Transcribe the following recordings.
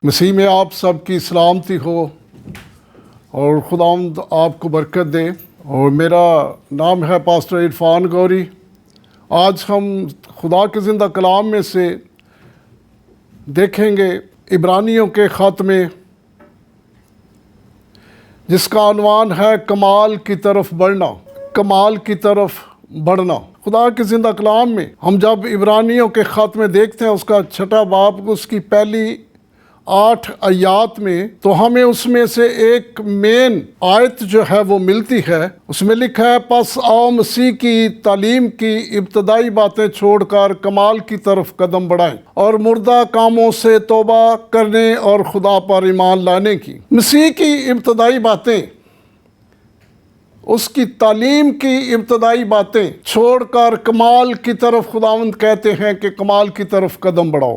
مسیح میں آپ سب کی سلامتی ہو اور خداوند آپ کو برکت دے۔ اور میرا نام ہے پاسٹر عرفان گوری۔ آج ہم خدا کے زندہ کلام میں سے دیکھیں گے عبرانیوں کے خط میں، جس کا عنوان ہے کمال کی طرف بڑھنا۔ کمال کی طرف بڑھنا۔ خدا کے زندہ کلام میں ہم جب عبرانیوں کے خط میں دیکھتے ہیں اس کا 6 باب، اس کی پہلی 8 آیات میں، تو ہمیں اس میں سے ایک مین آیت جو ہے وہ ملتی ہے۔ اس میں لکھا ہے، پس آؤ مسیح کی تعلیم کی ابتدائی باتیں چھوڑ کر کمال کی طرف قدم بڑھائیں اور مردہ کاموں سے توبہ کرنے اور خدا پر ایمان لانے کی۔ مسیح کی ابتدائی باتیں، اس کی تعلیم کی ابتدائی باتیں چھوڑ کر کمال کی طرف خداوند کہتے ہیں کہ کمال کی طرف قدم بڑھاؤ۔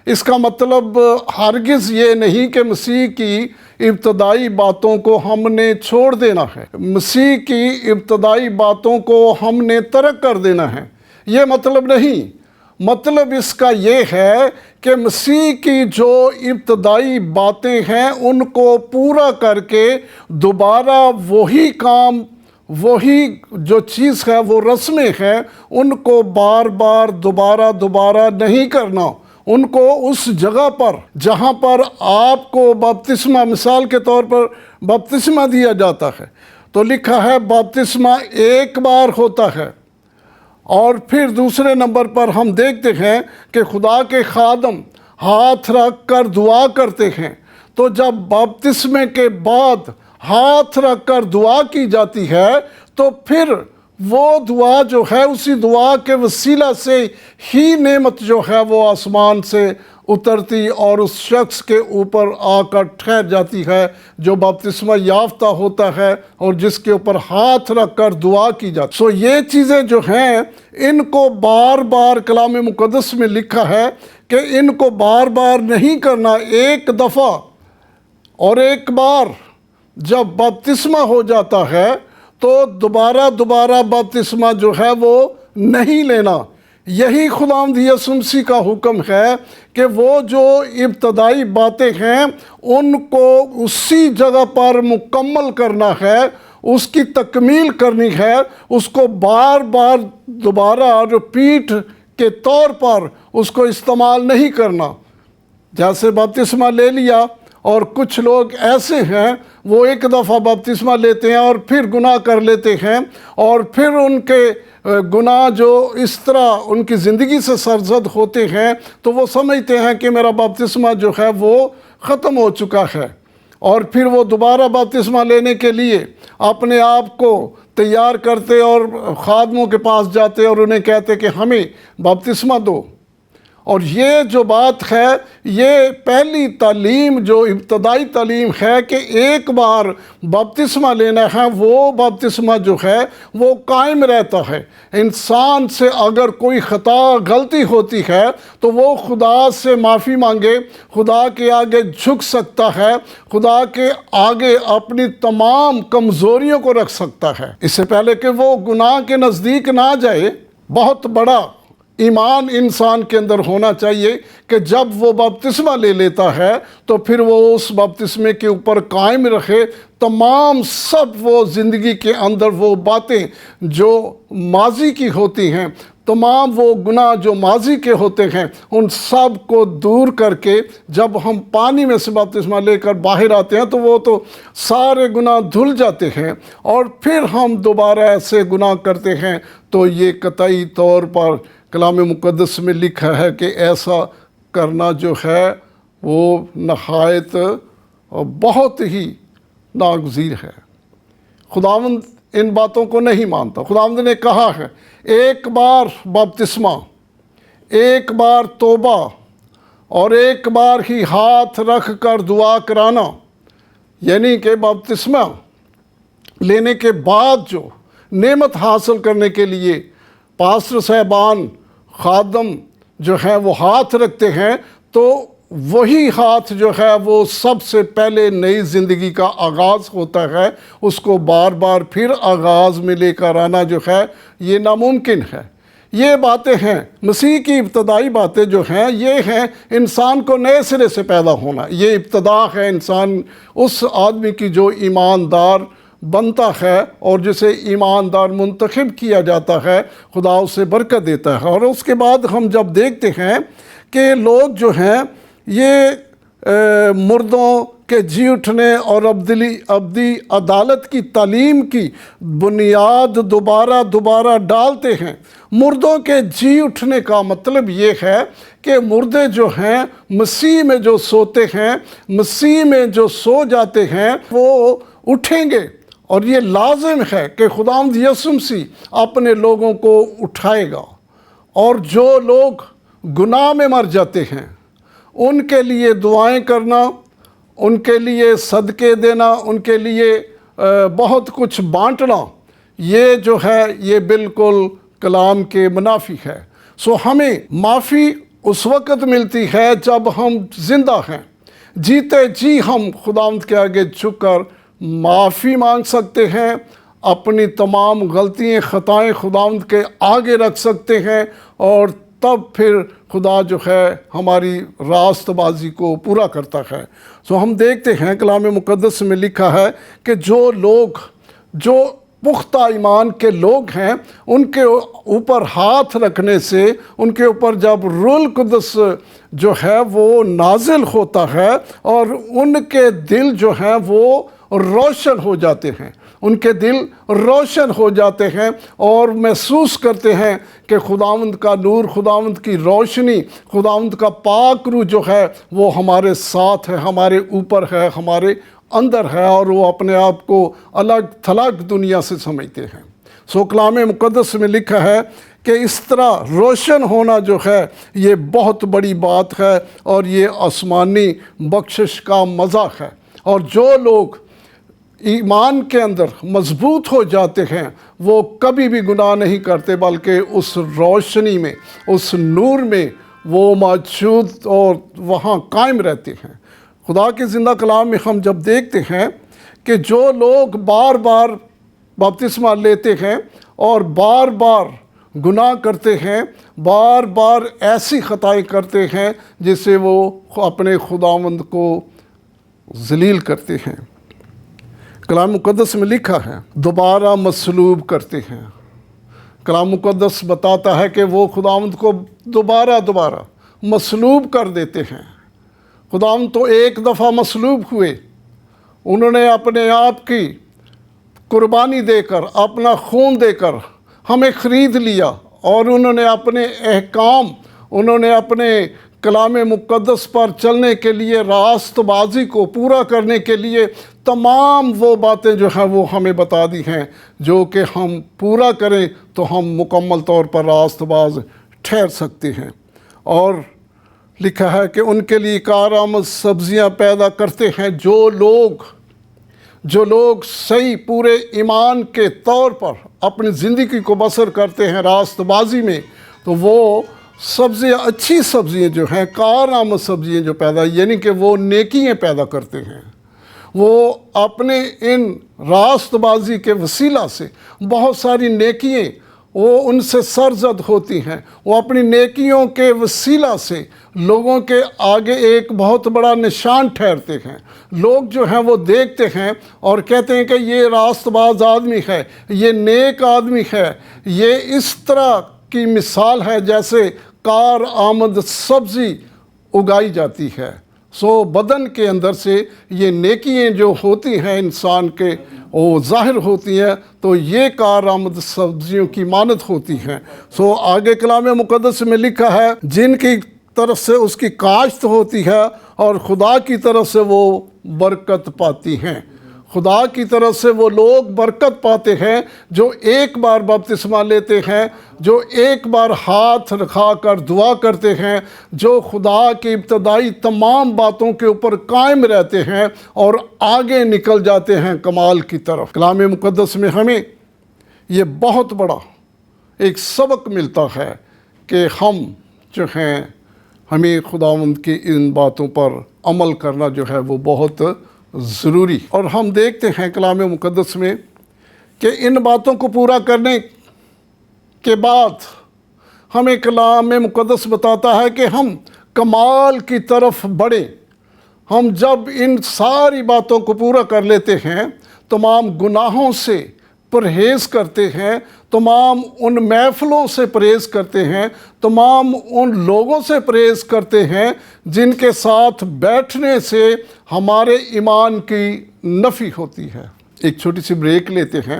اس کا مطلب ہرگز یہ نہیں کہ مسیح کی ابتدائی باتوں کو ہم نے چھوڑ دینا ہے، مسیح کی ابتدائی باتوں کو ہم نے ترک کر دینا ہے، یہ مطلب نہیں۔ مطلب اس کا یہ ہے کہ مسیح کی جو ابتدائی باتیں ہیں ان کو پورا کر کے دوبارہ وہی کام، وہی جو چیز ہے، وہ رسمیں ہیں، ان کو بار بار دوبارہ نہیں کرنا۔ ان کو اس جگہ پر جہاں پر آپ کو بپتسمہ، مثال کے طور پر بپتسمہ دیا جاتا ہے، تو لکھا ہے بپتسمہ ایک بار ہوتا ہے۔ اور پھر دوسرے نمبر پر ہم دیکھتے ہیں کہ خدا کے خادم ہاتھ رکھ کر دعا کرتے ہیں، تو جب بپتسمے کے بعد ہاتھ رکھ کر دعا کی جاتی ہے تو پھر وہ دعا جو ہے، اسی دعا کے وسیلہ سے ہی نعمت جو ہے وہ آسمان سے اترتی اور اس شخص کے اوپر آ کر ٹھہر جاتی ہے جو بپتسمہ یافتہ ہوتا ہے اور جس کے اوپر ہاتھ رکھ کر دعا کی جاتی ہے۔ یہ چیزیں جو ہیں ان کو بار بار کلام مقدس میں لکھا ہے کہ ان کو بار بار نہیں کرنا، ایک دفعہ اور ایک بار جب بپتسمہ ہو جاتا ہے تو دوبارہ بپتسمہ جو ہے وہ نہیں لینا۔ یہی خداوند یسوع مسیح کا حکم ہے کہ وہ جو ابتدائی باتیں ہیں ان کو اسی جگہ پر مکمل کرنا ہے، اس کی تکمیل کرنی ہے، اس کو بار بار دوبارہ رپیٹ کے طور پر اس کو استعمال نہیں کرنا۔ جیسے بپتسمہ لے لیا، اور کچھ لوگ ایسے ہیں وہ ایک دفعہ بپتسمہ لیتے ہیں اور پھر گناہ کر لیتے ہیں، اور پھر ان کے گناہ جو اس طرح ان کی زندگی سے سرزد ہوتے ہیں تو وہ سمجھتے ہیں کہ میرا بپتسمہ جو ہے وہ ختم ہو چکا ہے، اور پھر وہ دوبارہ بپتسمہ لینے کے لیے اپنے آپ کو تیار کرتے اور خادموں کے پاس جاتے اور انہیں کہتے کہ ہمیں بپتسمہ دو۔ اور یہ جو بات ہے، یہ پہلی تعلیم جو ابتدائی تعلیم ہے کہ ایک بار بپتسمہ لینا ہے، وہ بپتسمہ جو ہے وہ قائم رہتا ہے۔ انسان سے اگر کوئی خطا غلطی ہوتی ہے تو وہ خدا سے معافی مانگے، خدا کے آگے جھک سکتا ہے، خدا کے آگے اپنی تمام کمزوریوں کو رکھ سکتا ہے، اس سے پہلے کہ وہ گناہ کے نزدیک نہ جائے۔ بہت بڑا ایمان انسان کے اندر ہونا چاہیے کہ جب وہ بپتسمہ لے لیتا ہے تو پھر وہ اس بپتسمے کے اوپر قائم رکھے، تمام سب وہ زندگی کے اندر وہ باتیں جو ماضی کی ہوتی ہیں، تمام وہ گناہ جو ماضی کے ہوتے ہیں، ان سب کو دور کر کے جب ہم پانی میں سے بپتسمہ لے کر باہر آتے ہیں تو وہ تو سارے گناہ دھل جاتے ہیں، اور پھر ہم دوبارہ ایسے گناہ کرتے ہیں تو یہ قطعی طور پر کلام مقدس میں لکھا ہے کہ ایسا کرنا جو ہے وہ نہایت بہت ہی ناگزیر ہے۔ خداوند ان باتوں کو نہیں مانتا۔ خداوند نے کہا ہے ایک بار بپتسمہ، ایک بار توبہ، اور ایک بار ہی ہاتھ رکھ کر دعا کرانا، یعنی کہ بپتسمہ لینے کے بعد جو نعمت حاصل کرنے کے لیے پاسٹر صاحبان، خادم جو ہے وہ ہاتھ رکھتے ہیں، تو وہی ہاتھ جو ہے وہ سب سے پہلے نئی زندگی کا آغاز ہوتا ہے۔ اس کو بار بار پھر آغاز میں لے کر آنا جو ہے یہ ناممکن ہے۔ یہ باتیں ہیں، مسیح کی ابتدائی باتیں جو ہیں یہ ہیں انسان کو نئے سرے سے پیدا ہونا. یہ ابتدا ہے انسان اس آدمی کی جو ایماندار بنتا ہے اور جسے ایماندار منتخب کیا جاتا ہے، خدا اسے برکت دیتا ہے. اور اس کے بعد ہم جب دیکھتے ہیں کہ لوگ جو ہیں یہ مردوں کے جی اٹھنے اور ابدی عدالت کی تعلیم کی بنیاد دوبارہ ڈالتے ہیں. مردوں کے جی اٹھنے کا مطلب یہ ہے کہ مردے جو ہیں مسیح میں جو سوتے ہیں، مسیح میں جو سو جاتے ہیں، وہ اٹھیں گے. اور یہ لازم ہے کہ خداوند یسوع مسیح اپنے لوگوں کو اٹھائے گا. اور جو لوگ گناہ میں مر جاتے ہیں ان کے لیے دعائیں کرنا، ان کے لیے صدقے دینا، ان کے لیے بہت کچھ بانٹنا، یہ جو ہے یہ بالکل کلام کے منافی ہے. سو ہمیں معافی اس وقت ملتی ہے جب ہم زندہ ہیں. جیتے جی ہم خداوند کے آگے جھک کر معافی مانگ سکتے ہیں، اپنی تمام غلطیاں خطائیں خداوند کے آگے رکھ سکتے ہیں، اور تب پھر خدا جو ہے ہماری راست بازی کو پورا کرتا ہے. سو ہم دیکھتے ہیں کلام مقدس میں لکھا ہے کہ جو پختہ ایمان کے لوگ ہیں ان کے اوپر ہاتھ رکھنے سے، ان کے اوپر جب روح القدس جو ہے وہ نازل ہوتا ہے اور ان کے دل جو ہیں وہ روشن ہو جاتے ہیں، ان کے دل روشن ہو جاتے ہیں اور محسوس کرتے ہیں کہ خداوند کا نور، خداوند کی روشنی، خداوند کا پاک روح جو ہے وہ ہمارے ساتھ ہے، ہمارے اوپر ہے، ہمارے اندر ہے، اور وہ اپنے آپ کو الگ تھلگ دنیا سے سمجھتے ہیں. سو کلام مقدس میں لکھا ہے کہ اس طرح روشن ہونا جو ہے یہ بہت بڑی بات ہے اور یہ آسمانی بخشش کا مذاق ہے. اور جو لوگ ایمان کے اندر مضبوط ہو جاتے ہیں وہ کبھی بھی گناہ نہیں کرتے، بلکہ اس روشنی میں، اس نور میں وہ موجود اور وہاں قائم رہتے ہیں. خدا کے زندہ کلام میں ہم جب دیکھتے ہیں کہ جو لوگ بار بار بپتسمہ لیتے ہیں اور بار بار گناہ کرتے ہیں، بار بار ایسی خطائیں کرتے ہیں جس سے وہ اپنے خداوند کو ذلیل کرتے ہیں، کلام مقدس میں لکھا ہے دوبارہ مصلوب کرتے ہیں. کلام مقدس بتاتا ہے کہ وہ خداوند کو دوبارہ مصلوب کر دیتے ہیں. خداوند تو ایک دفعہ مصلوب ہوئے، انہوں نے اپنے آپ کی قربانی دے کر، اپنا خون دے کر ہمیں خرید لیا، اور انہوں نے اپنے احکام، انہوں نے اپنے کلام مقدس پر چلنے کے لیے، راست بازی کو پورا کرنے کے لیے تمام وہ باتیں جو ہیں وہ ہمیں بتا دی ہیں جو کہ ہم پورا کریں تو ہم مکمل طور پر راست باز ٹھہر سکتے ہیں. اور لکھا ہے کہ ان کے لیے کارآمد سبزیاں پیدا کرتے ہیں. جو لوگ صحیح پورے ایمان کے طور پر اپنی زندگی کو بسر کرتے ہیں راست بازی میں، تو وہ سبزیاں، اچھی سبزیاں جو ہیں، کارآمد سبزیاں جو پیدا، یعنی کہ وہ نیکیاں پیدا کرتے ہیں. وہ اپنے ان راست بازی کے وسیلہ سے بہت ساری نیکیاں وہ ان سے سرزد ہوتی ہیں. وہ اپنی نیکیوں کے وسیلہ سے لوگوں کے آگے ایک بہت بڑا نشان ٹھہرتے ہیں. لوگ جو ہیں وہ دیکھتے ہیں اور کہتے ہیں کہ یہ راست باز آدمی ہے، یہ نیک آدمی ہے، یہ اس طرح کی مثال ہے جیسے کارآمد سبزی اگائی جاتی ہے. سو بدن کے اندر سے یہ نیکیاں جو ہوتی ہیں انسان کے وہ ظاہر ہوتی ہیں، تو یہ کارآمد سبزیوں کی مانند ہوتی ہیں. سو آگے کلام مقدس میں لکھا ہے جن کی طرف سے اس کی کاشت ہوتی ہے اور خدا کی طرف سے وہ برکت پاتی ہیں. خدا کی طرف سے وہ لوگ برکت پاتے ہیں جو ایک بار بپتسمہ لیتے ہیں، جو ایک بار ہاتھ رکھا کر دعا کرتے ہیں، جو خدا کی ابتدائی تمام باتوں کے اوپر قائم رہتے ہیں اور آگے نکل جاتے ہیں کمال کی طرف. کلام مقدس میں ہمیں یہ بہت بڑا ایک سبق ملتا ہے کہ ہم جو ہیں ہمیں خداوند کی ان باتوں پر عمل کرنا جو ہے وہ بہت ضروری. اور ہم دیکھتے ہیں کلام مقدس میں کہ ان باتوں کو پورا کرنے کے بعد ہمیں کلام مقدس بتاتا ہے کہ ہم کمال کی طرف بڑھیں۔ ہم جب ان ساری باتوں کو پورا کر لیتے ہیں، تمام گناہوں سے پرہیز کرتے ہیں، تمام ان محفلوں سے پرہیز کرتے ہیں، تمام ان لوگوں سے پرہیز کرتے ہیں جن کے ساتھ بیٹھنے سے ہمارے ایمان کی نفی ہوتی ہے۔ ایک چھوٹی سی بریک لیتے ہیں،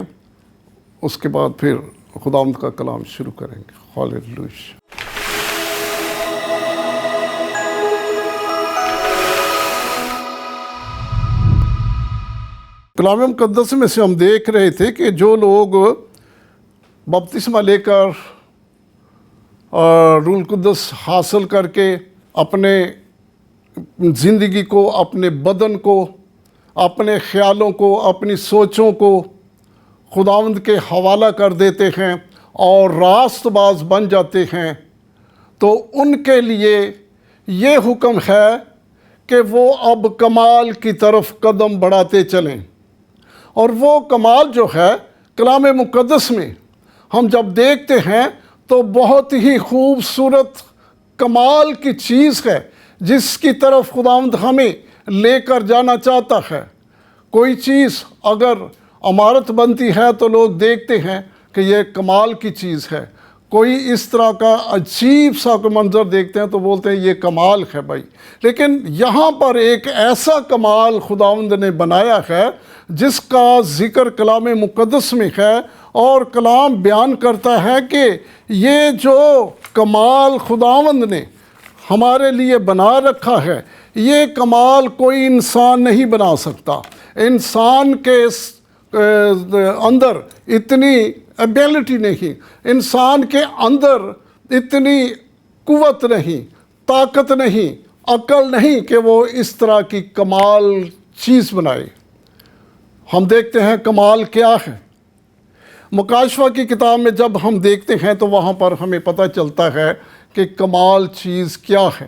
اس کے بعد پھر خداوند کا کلام شروع کریں گے۔ ہاللیلویہ۔ کلام مقدس میں سے ہم دیکھ رہے تھے کہ جو لوگ بپتسمہ لے کر روح القدس حاصل کر کے اپنے زندگی کو، اپنے بدن کو، اپنے خیالوں کو، اپنی سوچوں کو خداوند کے حوالہ کر دیتے ہیں اور راست باز بن جاتے ہیں، تو ان کے لیے یہ حکم ہے کہ وہ اب کمال کی طرف قدم بڑھاتے چلیں۔ اور وہ کمال جو ہے کلام مقدس میں ہم جب دیکھتے ہیں تو بہت ہی خوبصورت کمال کی چیز ہے جس کی طرف خداوند ہمیں لے کر جانا چاہتا ہے۔ کوئی چیز اگر عمارت بنتی ہے تو لوگ دیکھتے ہیں کہ یہ کمال کی چیز ہے۔ کوئی اس طرح کا عجیب سا منظر دیکھتے ہیں تو بولتے ہیں یہ کمال ہے بھائی۔ لیکن یہاں پر ایک ایسا کمال خداوند نے بنایا ہے جس کا ذکر کلام مقدس میں ہے، اور کلام بیان کرتا ہے کہ یہ جو کمال خداوند نے ہمارے لیے بنا رکھا ہے، یہ کمال کوئی انسان نہیں بنا سکتا۔ انسان کے اندر اتنی ایبیلٹی نہیں، انسان کے اندر اتنی قوت نہیں، طاقت نہیں، عقل نہیں کہ وہ اس طرح کی کمال چیز بنائے۔ ہم دیکھتے ہیں کمال کیا ہے۔ مکاشفہ کی کتاب میں جب ہم دیکھتے ہیں تو وہاں پر ہمیں پتہ چلتا ہے کہ کمال چیز کیا ہے۔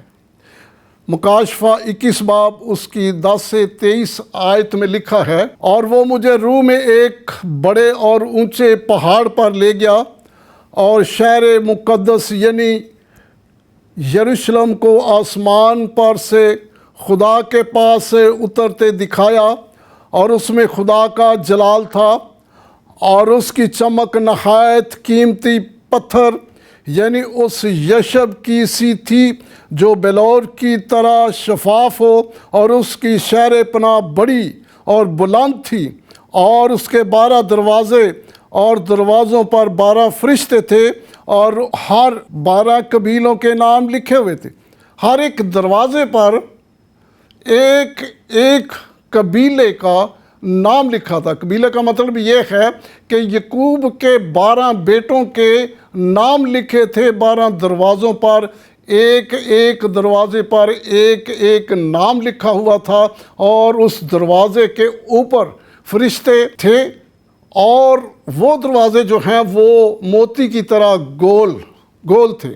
مکاشفہ 21 باب اس کی 10 سے 23 آیت میں لکھا ہے، اور وہ مجھے روح میں ایک بڑے اور اونچے پہاڑ پر لے گیا اور شہر مقدس یعنی یروشلم کو آسمان پر سے خدا کے پاس سے اترتے دکھایا، اور اس میں خدا کا جلال تھا، اور اس کی چمک نہایت قیمتی پتھر یعنی اس یشب کی سی تھی جو بلور کی طرح شفاف ہو، اور اس کی شہر پناہ بڑی اور بلند تھی، اور اس کے 12 دروازے، اور دروازوں پر 12 فرشتے تھے، اور ہر 12 قبیلوں کے نام لکھے ہوئے تھے۔ ہر ایک دروازے پر ایک ایک قبیلے کا نام لکھا تھا۔ قبیلے کا مطلب یہ ہے کہ یعقوب کے 12 بیٹوں کے نام لکھے تھے 12 دروازوں پر، ایک ایک دروازے پر ایک ایک نام لکھا ہوا تھا، اور اس دروازے کے اوپر فرشتے تھے، اور وہ دروازے جو ہیں وہ موتی کی طرح گول تھے،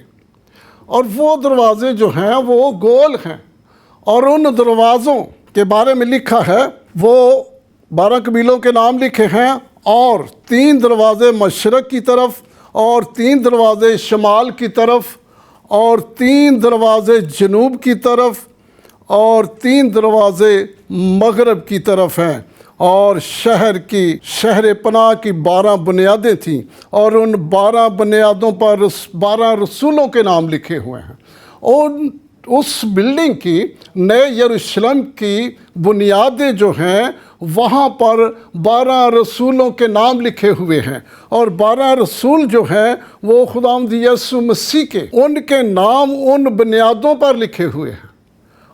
اور وہ دروازے جو ہیں وہ گول ہیں، اور ان دروازوں کے بارے میں لکھا ہے، وہ 12 قبیلوں کے نام لکھے ہیں، اور 3 دروازے مشرق کی طرف، اور 3 دروازے شمال کی طرف، اور 3 دروازے جنوب کی طرف، اور 3 دروازے مغرب کی طرف ہیں، اور شہر پناہ کی 12 بنیادیں تھیں، اور ان 12 بنیادوں پر 12 رسولوں کے نام لکھے ہوئے ہیں۔ اور اس بلڈنگ کی، نئے یروشلم کی بنیادیں جو ہیں وہاں پر 12 رسولوں کے نام لکھے ہوئے ہیں، اور 12 رسول جو ہیں وہ خداوند یسوع مسیح کے ان کے نام ان بنیادوں پر لکھے ہوئے ہیں۔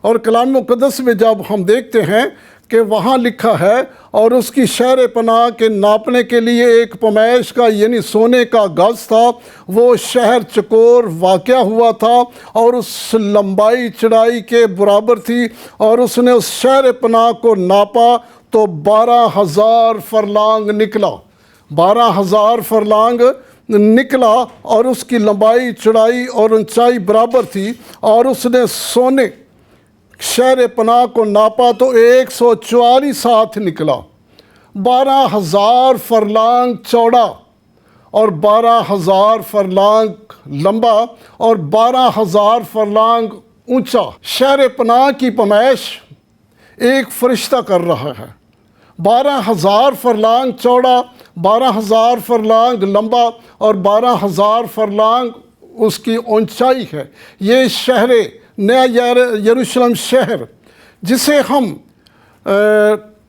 اور کلام مقدس میں جب ہم دیکھتے ہیں کہ وہاں لکھا ہے، اور اس کی شہر پناہ کے ناپنے کے لیے ایک پمیش کا یعنی سونے کا گز تھا، وہ شہر چکور واقع ہوا تھا، اور اس لمبائی چڑھائی کے برابر تھی، اور اس نے اس شہر پناہ کو ناپا تو 12,000 فرلانگ نکلا، 12,000 فرلانگ نکلا، اور اس کی لمبائی چڑھائی اور اونچائی برابر تھی، اور اس نے سونے شہر پناہ کو ناپا تو 144 ہاتھ نکلا، 12,000 فرلانگ چوڑا اور 12,000 فرلانگ لمبا اور 12,000 فرلانگ اونچا شہر پناہ کی پیمائش ایک فرشتہ کر رہا ہے۔ 12,000 فرلانگ چوڑا، 12,000 فرلانگ لمبا اور 12,000 فرلانگ اس کی اونچائی ہے۔ یہ شہر نیا یروشلم شہر، جسے ہم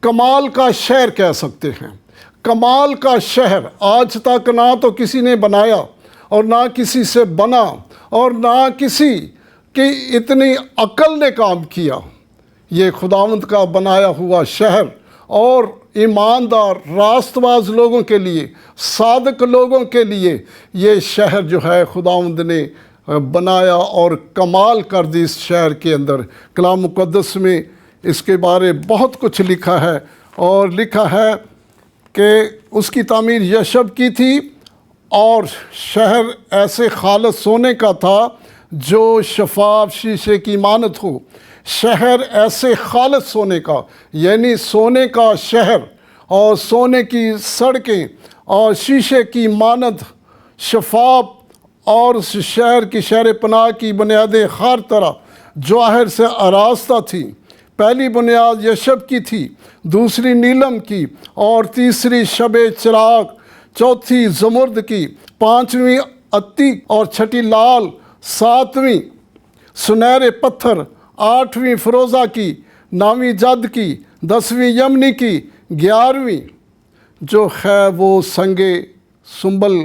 کمال کا شہر کہہ سکتے ہیں، کمال کا شہر، آج تک نہ تو کسی نے بنایا اور نہ کسی سے بنا اور نہ کسی کی اتنی عقل نے کام کیا۔ یہ خداوند کا بنایا ہوا شہر، اور ایماندار راست باز لوگوں کے لیے، صادق لوگوں کے لیے یہ شہر جو ہے خداوند نے بنایا اور کمال کر دی اس شہر کے اندر۔ کلام مقدس میں اس کے بارے بہت کچھ لکھا ہے، اور لکھا ہے کہ اس کی تعمیر یشب کی تھی، اور شہر ایسے خالص سونے کا تھا جو شفاف شیشے کی مانند ہو۔ شہر ایسے خالص سونے کا، یعنی سونے کا شہر، اور سونے کی سڑکیں اور شیشے کی مانند شفاف، اور اس شہر کی شہر پناہ کی بنیادیں ہر طرح جواہر سے آراستہ تھیں۔ پہلی بنیاد یشب کی تھی، دوسری نیلم کی، اور تیسری شب چراغ، چوتھی زمرد کی، پانچویں عتیق اور چھٹی لال، ساتویں سنہرے پتھر، آٹھویں فروزہ کی، نویں جد کی، 10ویں یمنی کی، 11ویں جو ہے وہ سنگے سنبل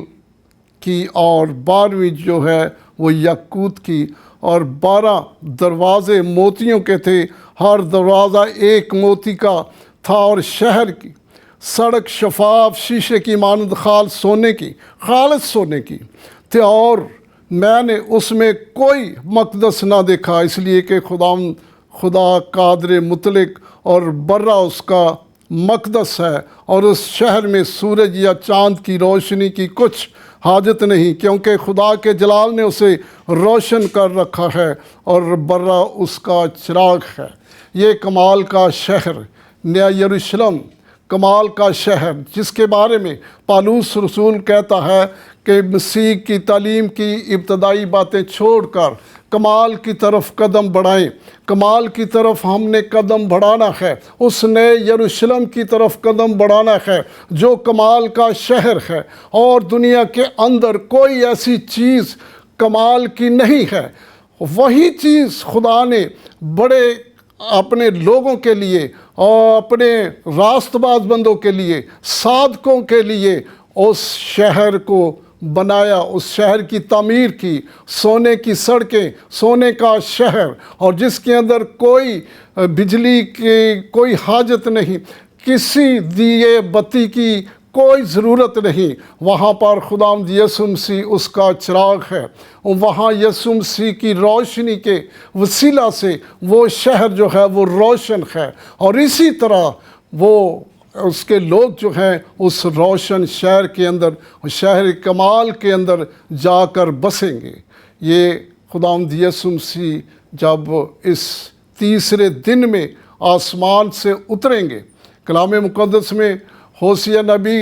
کی، اور 12ویں جو ہے وہ یاقوت کی، اور 12 دروازے موتیوں کے تھے، ہر دروازہ ایک موتی کا تھا، اور شہر کی سڑک شفاف شیشے کی مانند خالص سونے کی تھے، اور میں نے اس میں کوئی مقدس نہ دیکھا، اس لیے کہ خدا قادر مطلق اور برہ اس کا مقدس ہے، اور اس شہر میں سورج یا چاند کی روشنی کی کچھ حاجت نہیں، کیونکہ خدا کے جلال نے اسے روشن کر رکھا ہے، اور برہ اس کا چراغ ہے۔ یہ کمال کا شہر، نیا یروشلم، کمال کا شہر، جس کے بارے میں پالوس رسول کہتا ہے کہ مسیح کی تعلیم کی ابتدائی باتیں چھوڑ کر کمال کی طرف قدم بڑھائیں۔ کمال کی طرف ہم نے قدم بڑھانا ہے، اس نئے یروشلم کی طرف قدم بڑھانا ہے جو کمال کا شہر ہے، اور دنیا کے اندر کوئی ایسی چیز کمال کی نہیں ہے۔ وہی چیز خدا نے بڑے اپنے لوگوں کے لیے اور اپنے راست باز بندوں کے لیے، صادقوں کے لیے اس شہر کو بنایا، اس شہر کی تعمیر کی، سونے کی سڑکیں، سونے کا شہر، اور جس کے اندر کوئی بجلی کی کوئی حاجت نہیں، کسی دیے بتی کی کوئی ضرورت نہیں۔ وہاں پر خداوند یسوع مسیح اس کا چراغ ہے، وہاں یسوع مسیح کی روشنی کے وسیلہ سے وہ شہر جو ہے وہ روشن ہے، اور اسی طرح وہ اس کے لوگ جو ہیں اس روشن شہر کے اندر، شہر کمال کے اندر جا کر بسیں گے۔ یہ خداوند یسوع مسیح جب اس تیسرے دن میں آسمان سے اتریں گے، کلام مقدس میں ہوسیہ نبی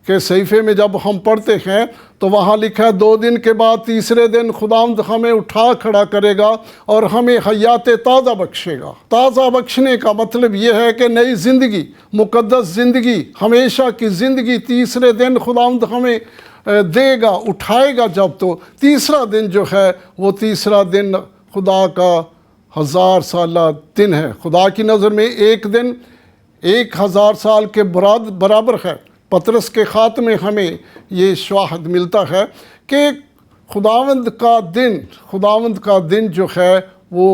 کے صحیفے میں جب ہم پڑھتے ہیں تو وہاں لکھا ہے 2 دن کے بعد تیسرے دن خداوند ہمیں اٹھا کھڑا کرے گا اور ہمیں حیات تازہ بخشے گا۔ تازہ بخشنے کا مطلب یہ ہے کہ نئی زندگی، مقدس زندگی، ہمیشہ کی زندگی تیسرے دن خداوند ہمیں دے گا، اٹھائے گا جب۔ تو تیسرا دن جو ہے وہ تیسرا دن خدا کا 1000 سالہ دن ہے۔ خدا کی نظر میں ایک دن 1000 سال کے برابر ہے۔ پطرس کے خط میں ہمیں یہ شواہد ملتا ہے کہ خداوند کا دن جو ہے وہ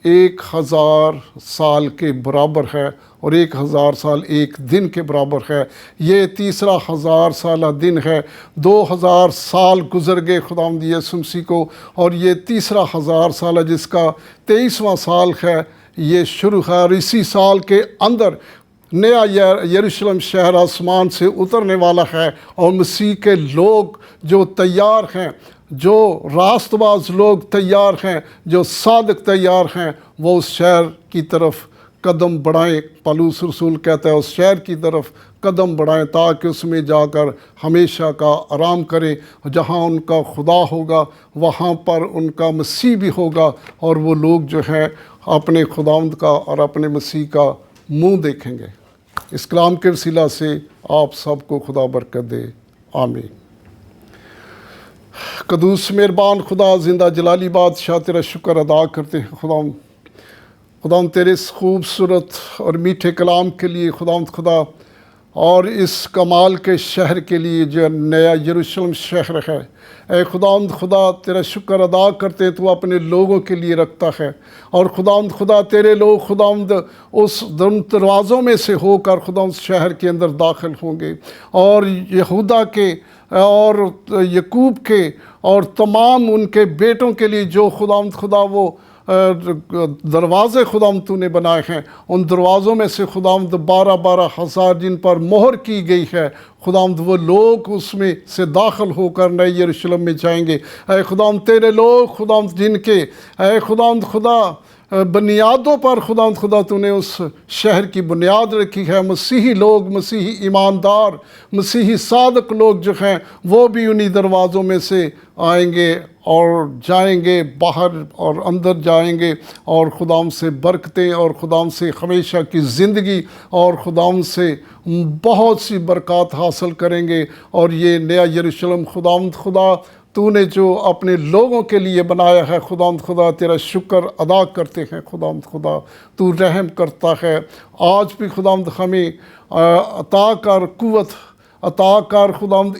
1000 سال کے برابر ہے، اور 1000 سال ایک دن کے برابر ہے۔ یہ تیسرا 1000 سالہ دن ہے۔ 2000 سال گزر گئے خداوند یسوع مسیح کو، اور یہ تیسرا 1000 سالہ جس کا 23واں سال ہے یہ شروع ہے، اور اسی سال کے اندر نیا یروشلم شہر آسمان سے اترنے والا ہے، اور مسیح کے لوگ جو تیار ہیں، جو راست باز لوگ تیار ہیں، جو صادق تیار ہیں، وہ اس شہر کی طرف قدم بڑھائیں۔ پالوس رسول کہتا ہے اس شہر کی طرف قدم بڑھائیں تاکہ اس میں جا کر ہمیشہ کا آرام کریں۔ جہاں ان کا خدا ہوگا وہاں پر ان کا مسیح بھی ہوگا، اور وہ لوگ جو ہے اپنے خداوند کا اور اپنے مسیح کا منہ دیکھیں گے۔ اس کلام کے وسیلہ سے آپ سب کو خدا برکت دے، آمین۔ قدوس مہربان خدا، زندہ جلالی بادشاہ، تیرا شکر ادا کرتے ہیں خداوند تیرے اس خوبصورت اور میٹھے کلام کے لیے خدا، اور اس کمال کے شہر کے لیے جو نیا یروشلم شہر ہے۔ اے خدا تیرا شکر ادا کرتے تو اپنے لوگوں کے لیے رکھتا ہے، اور خدا تیرے لوگ اس دروازوں میں سے ہو کر اس شہر کے اندر داخل ہوں گے، اور یہودا کے اور یعقوب کے اور تمام ان کے بیٹوں کے لیے جو خدا وہ دروازے تو نے بنائے ہیں، ان دروازوں میں سے 12,000 جن پر مہر کی گئی ہے، وہ لوگ اس میں سے داخل ہو کر نئے یروشلم میں جائیں گے۔ اے تیرے لوگ جن کے اے خدا بنیادوں پر تو نے اس شہر کی بنیاد رکھی ہے، مسیحی لوگ، مسیحی ایماندار، مسیحی صادق لوگ جو ہیں وہ بھی انہی دروازوں میں سے آئیں گے اور جائیں گے باہر اور اندر جائیں گے، اور سے برکتیں اور سے ہمیشہ کی زندگی اور سے بہت سی برکات حاصل کریں گے۔ اور یہ نیا یروشلم خدا تو نے جو اپنے لوگوں کے لیے بنایا ہے، خدا تیرا شکر ادا کرتے ہیں۔ خدا تو رحم کرتا ہے، آج بھی ہمیں عطا کر قوت، عطا کر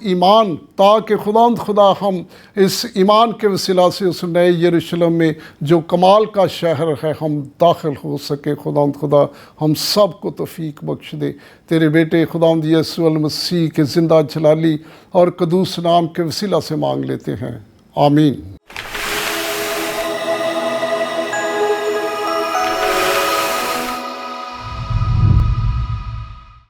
ایمان، تاکہ خدا ہم اس ایمان کے وسیلہ سے اس نئے یروشلم میں جو کمال کا شہر ہے ہم داخل ہو سکے۔ خدا ہم سب کو توفیق بخش دے۔ تیرے بیٹے یسوع المسیح کے زندہ جلالی اور قدوس نام کے وسیلہ سے مانگ لیتے ہیں، آمین۔